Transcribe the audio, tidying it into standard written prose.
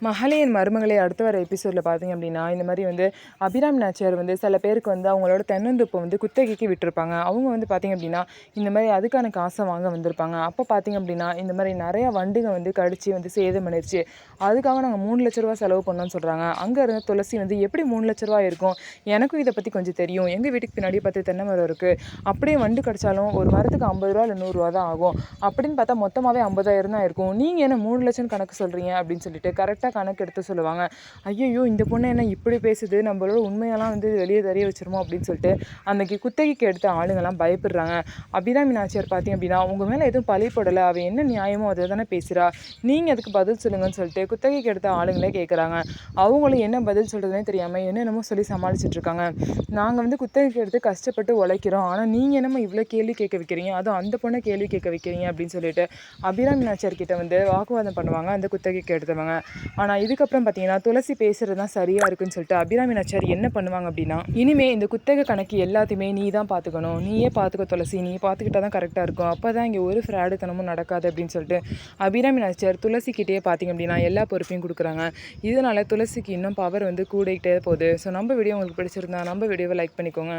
மகளிர் மருமகளே அடுத்த வர எபிசோடில் பார்த்தீங்க அப்படின்னா இந்த மாதிரி வந்து அபிராமி நாச்சியார் வந்து சில பேருக்கு வந்து அவங்களோட தென்னந்தோப்பை வந்து குத்தகைக்கு விட்டுருப்பாங்க. அவங்க வந்து பார்த்தீங்க அப்படின்னா இந்த மாதிரி அதுக்கான காசை வாங்க வந்திருப்பாங்க. அப்போ பார்த்தீங்க அப்படின்னா இந்த மாதிரி நிறையா வண்டுங்க வந்து கடிச்சு வந்து சேதம் பண்ணிருச்சு. அதுக்காக நாங்கள் 3,00,000 செலவு பண்ணோம்னு சொல்கிறாங்க. அங்கே இருந்த துளசி வந்து எப்படி 3,00,000 இருக்கும், எனக்கும் இதை பற்றி கொஞ்சம் தெரியும், எங்கள் வீட்டுக்கு பின்னாடி 10 தென்னை மரம் இருக்குது, அப்படியே வண்டு கடிச்சாலும் ஒரு மரத்துக்கு 50 ரூபா இல்லை 100 ரூபா தான் ஆகும், அப்படின்னு பார்த்தா மொத்தமாகவே 50,000 தான் இருக்கும், நீங்கள் என்ன 3,00,000 கணக்கு சொல்கிறீங்க அப்படின்னு சொல்லிட்டு கரெக்டாக கணக்கு எடுத்து சொல்லுவாங்க. ஐயோ இந்த பொண்ணு என்ன இப்படி பேசுது, நம்மளோட உண்மையெல்லாம் வந்து வெளியே தெரிய வச்சிருமோ அப்படின்னு சொல்லிட்டு அன்னைக்கு குத்தகைக்கு எடுத்த ஆளுங்கெல்லாம் பயப்படுறாங்க. அபிராமி நாச்சியார் பார்த்தீங்க அப்படின்னா உங்கள் மேலே எதுவும் பழி போடலை, அவள் என்ன நியாயமோ அதை தானே பேசுகிறா, நீங்கள் அதுக்கு பதில் சொல்லுங்கன்னு சொல்லிட்டு குத்தகைக்கு எடுத்த ஆளுங்களே கேட்குறாங்க. அவங்களும் என்ன பதில் சொல்கிறதுனே தெரியாமல் என்னென்னமோ சொல்லி சமாளிச்சுட்டு இருக்காங்க. நாங்கள் வந்து குத்தகைக்கு எடுத்து கஷ்டப்பட்டு உழைக்கிறோம், ஆனால் நீங்கள் என்னமோ இவ்வளோ கேள்வி கேட்க வைக்கிறீங்க, அதுவும் அந்த பொண்ணை கேள்வி கேட்க வைக்கிறீங்க அப்படின்னு சொல்லிட்டு அபிராமி நாச்சியார் கிட்ட வந்து வாக்குவாதம் பண்ணுவாங்க அந்த குத்தகைக்கு எடுத்தவங்க. ஆனால் இதுக்கப்புறம் பார்த்தீங்கன்னா துளசி பேசுகிறது தான் சரியாக இருக்குன்னு சொல்லிட்டு அபிராமி நாச்சியார் என்ன பண்ணுவாங்க அப்படின்னா, இனிமே இந்த குத்தகை கணக்கு எல்லாத்தையுமே நீ தான் பார்த்துக்கணும், நீயே பார்த்துக்க துளசி, நீ பார்த்துக்கிட்டா தான் கரெக்டாக இருக்கும், அப்போ தான் இங்கே ஒரு ஃப்ராடுத்தனமும் நடக்காது அப்படின்னு சொல்லிட்டு அபிராமி நாச்சியார் துளசிக்கிட்டே பார்த்தீங்க அப்படின்னா எல்லா பொறுப்பையும் கொடுக்குறாங்க. இதனால் துளசிக்கு இன்னும் பவர் வந்து கூடிக்கிட்டே போகுது. ஸோ நம்ம வீடியோ உங்களுக்கு பிடிச்சிருந்தா நம்ம வீடியோவை லைக் பண்ணிக்கோங்க.